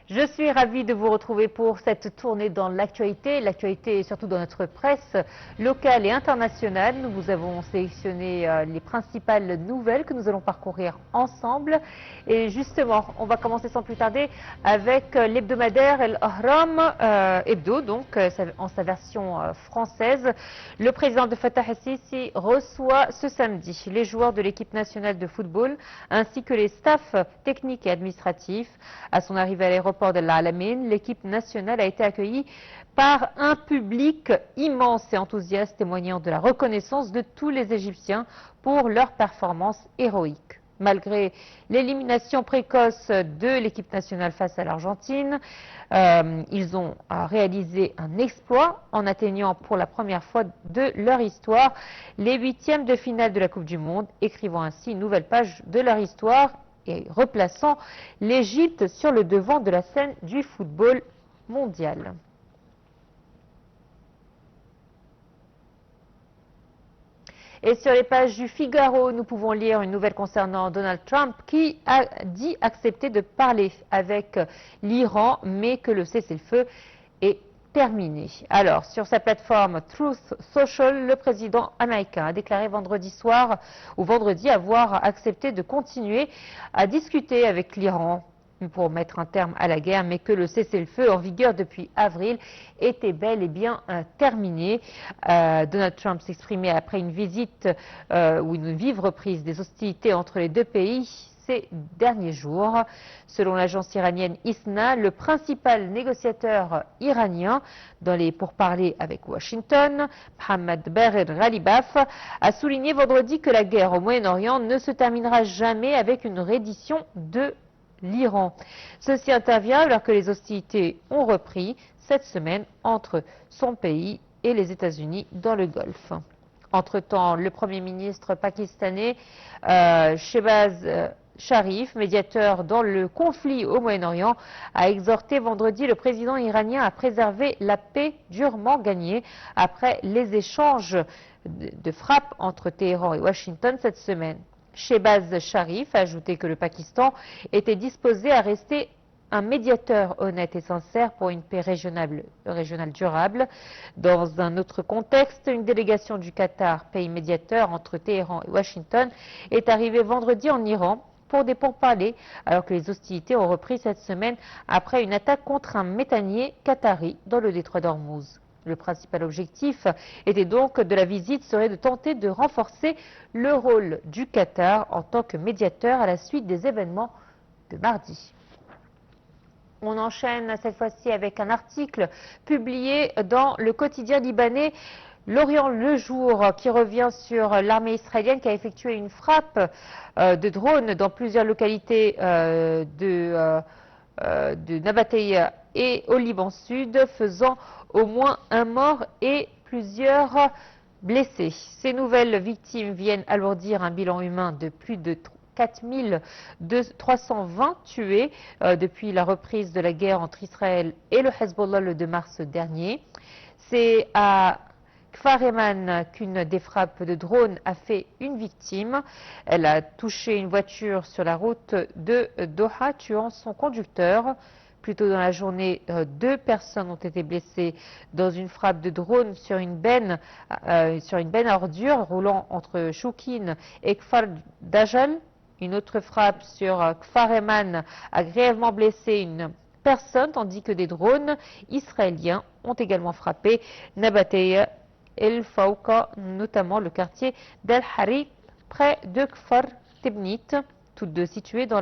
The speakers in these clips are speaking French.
Je suis ravie de vous retrouver pour cette tournée dans l'actualité surtout dans notre presse locale et internationale. Nous vous avons sélectionné les principales nouvelles que nous allons parcourir ensemble. Et justement, on va commencer sans plus tarder avec l'hebdomadaire El Ahram Hebdo, donc en sa version française. Le président Abdel Fattah el-Sisi reçoit ce samedi les joueurs de l'équipe nationale de football ainsi que les staffs techniques et administratifs. À son arrivée à l'aéroport de l'Alamein, l'équipe nationale a été accueillie par un public immense et enthousiaste, témoignant de la reconnaissance de tous les Égyptiens pour leur performance héroïque. Malgré l'élimination précoce de l'équipe nationale face à l'Argentine, ils ont réalisé un exploit en atteignant pour la première fois de leur histoire les huitièmes de finale de la Coupe du Monde, écrivant ainsi une nouvelle page de leur histoire et replaçant l'Égypte sur le devant de la scène du football mondial. Et sur les pages du Figaro, nous pouvons lire une nouvelle concernant Donald Trump qui a dit accepter de parler avec l'Iran, mais que le cessez-le-feu est terminé. Alors, sur sa plateforme Truth Social, le président américain a déclaré vendredi avoir accepté de continuer à discuter avec l'Iran pour mettre un terme à la guerre, mais que le cessez-le-feu en vigueur depuis avril était bel et bien terminé. Donald Trump s'exprimait après une visite ou une vive reprise des hostilités entre les deux pays ces derniers jours. Selon l'agence iranienne ISNA, le principal négociateur iranien dans les pourparlers avec Washington, Mohammad Bagher Ghalibaf, a souligné vendredi que la guerre au Moyen-Orient ne se terminera jamais avec une reddition de l'Iran. Ceci intervient alors que les hostilités ont repris cette semaine entre son pays et les États-Unis dans le Golfe. Entre-temps, le Premier ministre pakistanais Shehbaz Sharif, médiateur dans le conflit au Moyen-Orient, a exhorté vendredi le président iranien à préserver la paix durement gagnée après les échanges de frappes entre Téhéran et Washington cette semaine. Shehbaz Sharif a ajouté que le Pakistan était disposé à rester un médiateur honnête et sincère pour une paix régionale durable. Dans un autre contexte, une délégation du Qatar, pays médiateur entre Téhéran et Washington, est arrivée vendredi en Iran pour des pourparlers, alors que les hostilités ont repris cette semaine après une attaque contre un méthanier qatari dans le détroit d'Ormuz. Le principal objectif était donc de la visite serait de tenter de renforcer le rôle du Qatar en tant que médiateur à la suite des événements de mardi. On enchaîne cette fois-ci avec un article publié dans le quotidien libanais L'Orient le Jour, qui revient sur l'armée israélienne qui a effectué une frappe de drone dans plusieurs localités de Nabatéa et au Liban Sud, faisant au moins un mort et plusieurs blessés. Ces nouvelles victimes viennent alourdir un bilan humain de plus de 4320 tués depuis la reprise de la guerre entre Israël et le Hezbollah le 2 mars dernier. C'est à Kfar Eman qu'une des frappes de drone a fait une victime. Elle a touché une voiture sur la route de Doha, tuant son conducteur. Plus tôt dans la journée, 2 personnes ont été blessées dans une frappe de drone sur une benne à ordures roulant entre Choukine et Kfar Dajal. Une autre frappe sur Kfar Eman a grièvement blessé une personne, tandis que des drones israéliens ont également frappé Nabatéa El Fawqa, notamment le quartier d'El Hari, près de Kfar Tebnit, toutes deux situées dans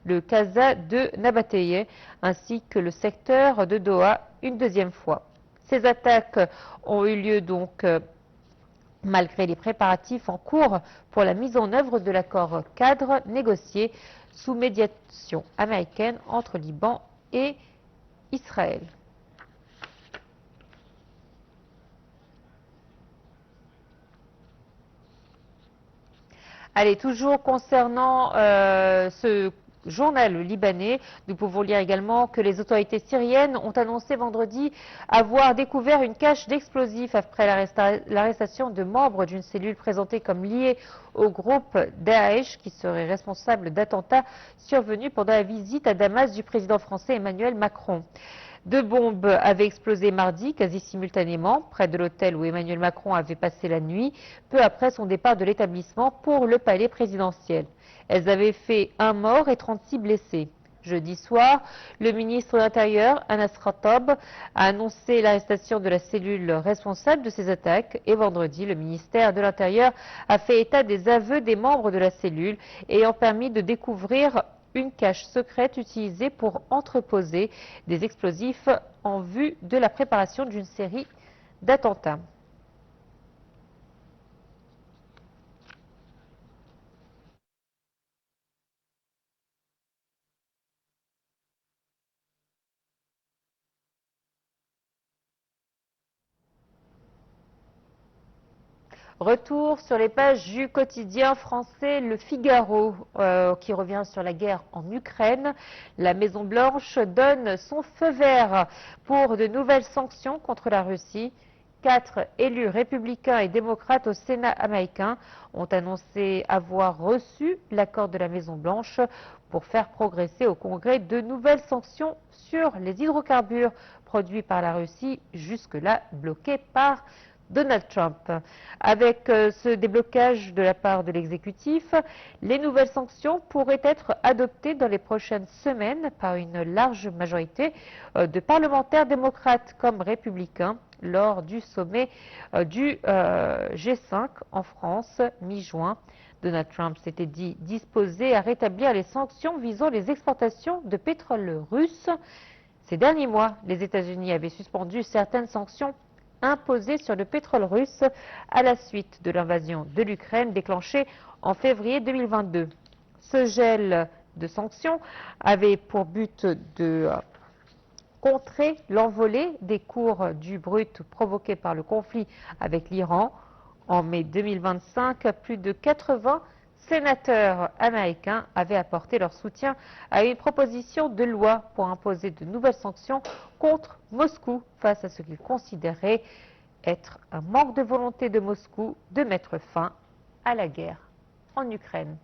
le Kaza de Nabatéa, ainsi que le secteur de Doha une deuxième fois. Ces attaques ont eu lieu donc malgré les préparatifs en cours pour la mise en œuvre de l'accord cadre négocié sous médiation américaine entre Liban et Israël. Allez, toujours concernant ce journal libanais, nous pouvons lire également que les autorités syriennes ont annoncé vendredi avoir découvert une cache d'explosifs après l'arrestation de membres d'une cellule présentée comme liée au groupe Daesh qui serait responsable d'attentats survenus pendant la visite à Damas du président français Emmanuel Macron. 2 bombes avaient explosé mardi, quasi simultanément, près de l'hôtel où Emmanuel Macron avait passé la nuit, peu après son départ de l'établissement pour le palais présidentiel. Elles avaient fait 1 mort et 36 blessés. Jeudi soir, le ministre de l'Intérieur, Anas Khattab, a annoncé l'arrestation de la cellule responsable de ces attaques et vendredi, le ministère de l'Intérieur a fait état des aveux des membres de la cellule ayant permis de découvrir une cache secrète utilisée pour entreposer des explosifs en vue de la préparation d'une série d'attentats. Retour sur les pages du quotidien français Le Figaro, qui revient sur la guerre en Ukraine. La Maison-Blanche donne son feu vert pour de nouvelles sanctions contre la Russie. 4 élus républicains et démocrates au Sénat américain ont annoncé avoir reçu l'accord de la Maison-Blanche pour faire progresser au Congrès de nouvelles sanctions sur les hydrocarbures produits par la Russie, jusque-là bloqués par Donald Trump. Avec ce déblocage de la part de l'exécutif, les nouvelles sanctions pourraient être adoptées dans les prochaines semaines par une large majorité de parlementaires démocrates comme républicains lors du sommet du G5 en France mi-juin. Donald Trump s'était dit disposé à rétablir les sanctions visant les exportations de pétrole russe. Ces derniers mois, les États-Unis avaient suspendu certaines sanctions imposées sur le pétrole russe à la suite de l'invasion de l'Ukraine déclenchée en février 2022. Ce gel de sanctions avait pour but de contrer l'envolée des cours du brut provoqué par le conflit avec l'Iran. En mai 2025, plus de 80 sénateurs américains avaient apporté leur soutien à une proposition de loi pour imposer de nouvelles sanctions contre Moscou face à ce qu'ils considéraient être un manque de volonté de Moscou de mettre fin à la guerre en Ukraine.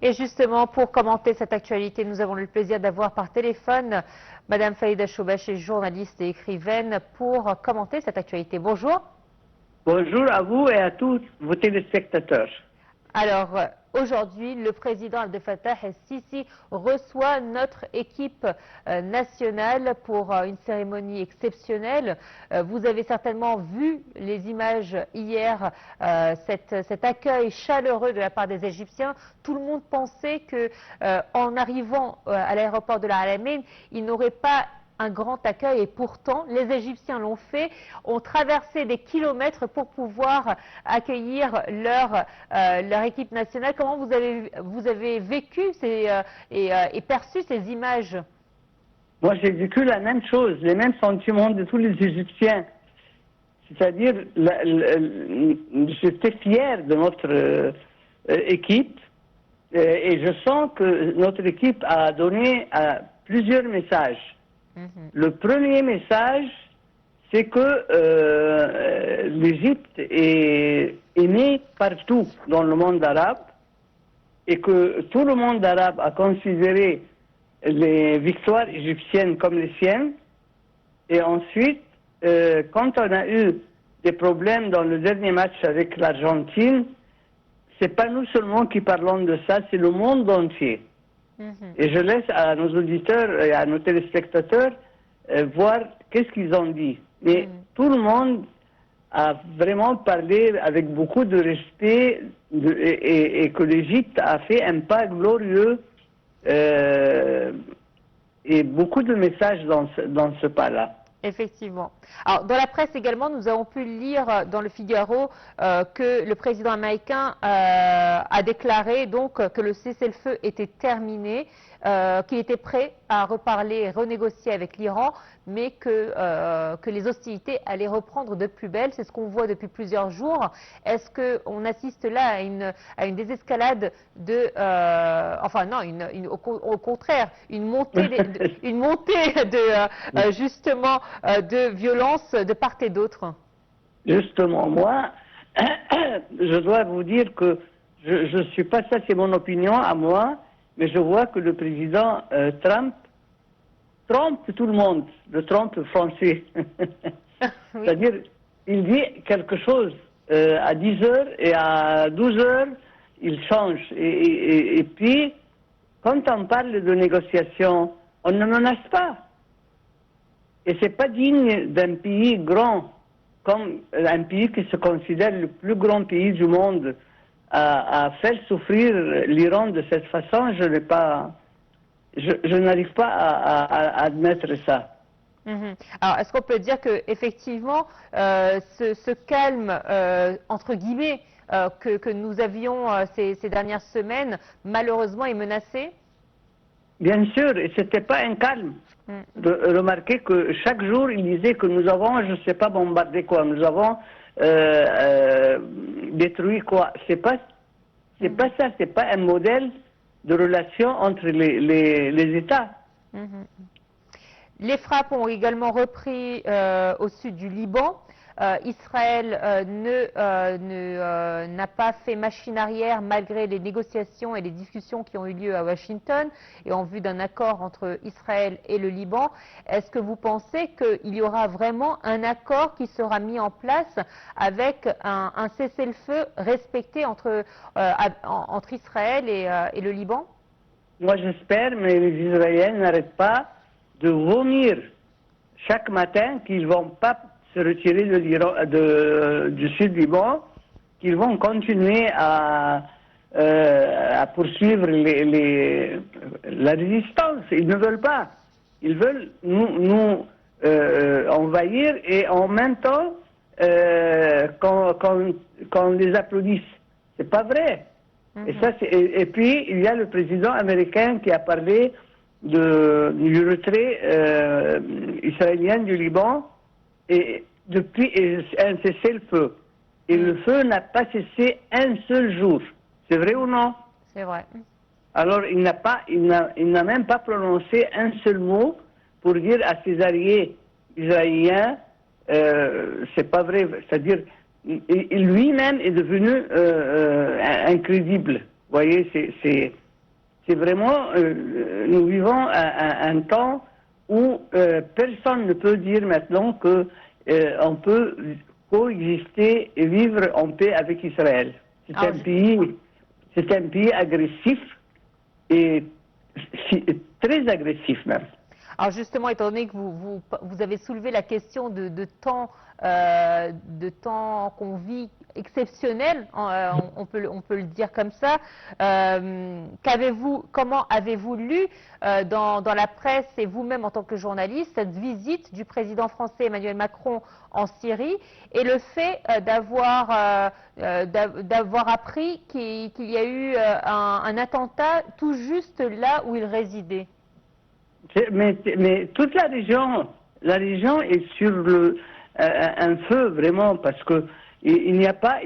Et justement, pour commenter cette actualité, nous avons le plaisir d'avoir par téléphone Madame Faïda Choubaché, journaliste et écrivaine, pour commenter cette actualité. Bonjour. Bonjour à vous et à tous vos téléspectateurs. Alors, aujourd'hui, le président Abdel Fattah el-Sisi reçoit notre équipe nationale pour une cérémonie exceptionnelle. Vous avez certainement vu les images hier, cet accueil chaleureux de la part des Égyptiens. Tout le monde pensait qu'en arrivant à l'aéroport de la Al-Amin, il n'aurait pas un grand accueil, et pourtant les Égyptiens l'ont fait, ont traversé des kilomètres pour pouvoir accueillir leur équipe nationale. Comment vous avez vécu et perçu ces images? Moi, j'ai vécu la même chose, les mêmes sentiments de tous les Égyptiens. C'est-à-dire, j'étais fier de notre équipe et je sens que notre équipe a donné plusieurs messages. Le premier message, c'est que l'Égypte est aimée partout dans le monde arabe et que tout le monde arabe a considéré les victoires égyptiennes comme les siennes. Et ensuite, quand on a eu des problèmes dans le dernier match avec l'Argentine, c'est pas nous seulement qui parlons de ça, c'est le monde entier. Et je laisse à nos auditeurs et à nos téléspectateurs voir qu'est-ce qu'ils ont dit. Mais tout le monde a vraiment parlé avec beaucoup de respect et que l'Égypte a fait un pas glorieux et beaucoup de messages dans ce pas-là. Effectivement. Alors, dans la presse également, nous avons pu lire dans le Figaro que le président américain a déclaré donc que le cessez-le-feu était terminé, qu'il était prêt à reparler et renégocier avec l'Iran, mais que les hostilités allaient reprendre de plus belle. C'est ce qu'on voit depuis plusieurs jours. Est-ce qu'on assiste là à une désescalade enfin non, au contraire, une montée justement de violence de part et d'autre? Justement, moi, je dois vous dire que je ne suis pas, ça c'est mon opinion à moi, mais je vois que le président Trump trompe tout le monde, le Trump français. Oui. C'est-à-dire, il dit quelque chose à 10 heures et à 12 heures, il change. Et puis, quand on parle de négociation, on ne menace pas. Et c'est pas digne d'un pays grand, comme un pays qui se considère le plus grand pays du monde, à faire souffrir l'Iran de cette façon. Je n'arrive pas à admettre ça. Alors, est-ce qu'on peut dire que effectivement, ce calme entre guillemets que nous avions ces dernières semaines, malheureusement, est menacé? Bien sûr, et c'était pas un calme. Remarquez que chaque jour, il disait que nous avons, je ne sais pas, bombardé quoi, nous avons détruit quoi. C'est pas ça, c'est pas un modèle de relation entre les États. Les frappes ont également repris au sud du Liban. Israël n'a pas fait machine arrière malgré les négociations et les discussions qui ont eu lieu à Washington et en vue d'un accord entre Israël et le Liban. Est-ce que vous pensez qu'il y aura vraiment un accord qui sera mis en place avec un cessez-le-feu respecté entre Israël et le Liban? Moi j'espère, mais les Israéliens n'arrêtent pas de vomir chaque matin qu'ils ne vont pas se retirer du sud Liban, qu'ils vont continuer à poursuivre la résistance. Ils ne veulent pas. Ils veulent nous envahir et en même temps qu'on les applaudisse. C'est pas vrai. Et puis il y a le président américain qui a parlé du retrait israélien du Liban et depuis un cessez-le-feu. Et le feu n'a pas cessé un seul jour. C'est vrai ou non? C'est vrai. Alors il n'a même pas prononcé un seul mot pour dire à ses alliés israéliens, c'est pas vrai. C'est-à-dire, lui-même est devenu incrédible. Vous voyez, c'est vraiment, nous vivons un temps où personne ne peut dire maintenant que on peut coexister et vivre en paix avec Israël. C'est un pays agressif et très agressif même. Alors justement, étant donné que vous avez soulevé la question de temps qu'on vit exceptionnel, on peut le dire comme ça, comment avez-vous lu dans la presse et vous-même en tant que journaliste cette visite du président français Emmanuel Macron en Syrie et le fait d'avoir appris qu'il y a eu un attentat tout juste là où il résidait? Mais toute la région est sur un feu vraiment parce que il n'y a pas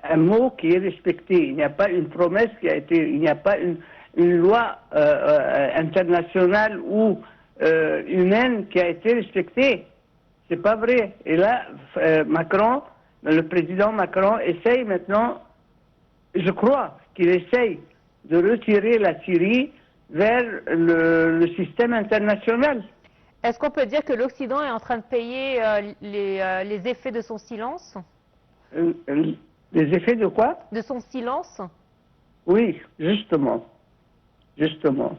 un mot qui est respecté, il n'y a pas une promesse il n'y a pas une loi internationale ou humaine qui a été respectée. C'est pas vrai. Et là, le président Macron essaye maintenant, je crois qu'il essaye de retirer la Syrie vers le système international. Est-ce qu'on peut dire que l'Occident est en train de payer les effets de son silence? Les effets de quoi? De son silence? Oui, justement. Justement.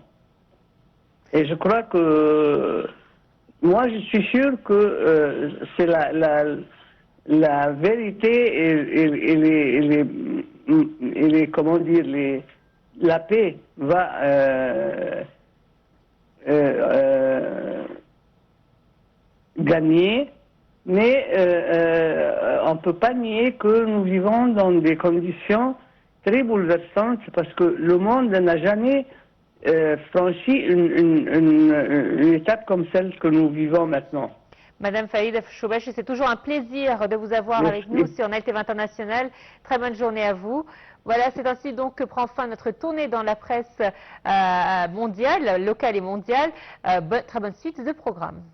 Et je crois que moi, je suis sûr que c'est la vérité et comment dire, la paix va gagner, mais on ne peut pas nier que nous vivons dans des conditions très bouleversantes parce que le monde n'a jamais franchi une étape comme celle que nous vivons maintenant. Madame Faïd Choubeche, c'est toujours un plaisir de vous avoir Merci. avec nous sur NLTV International. Très bonne journée à vous. Voilà, c'est ainsi donc que prend fin notre tournée dans la presse mondiale, locale et mondiale. Très bonne suite de programme.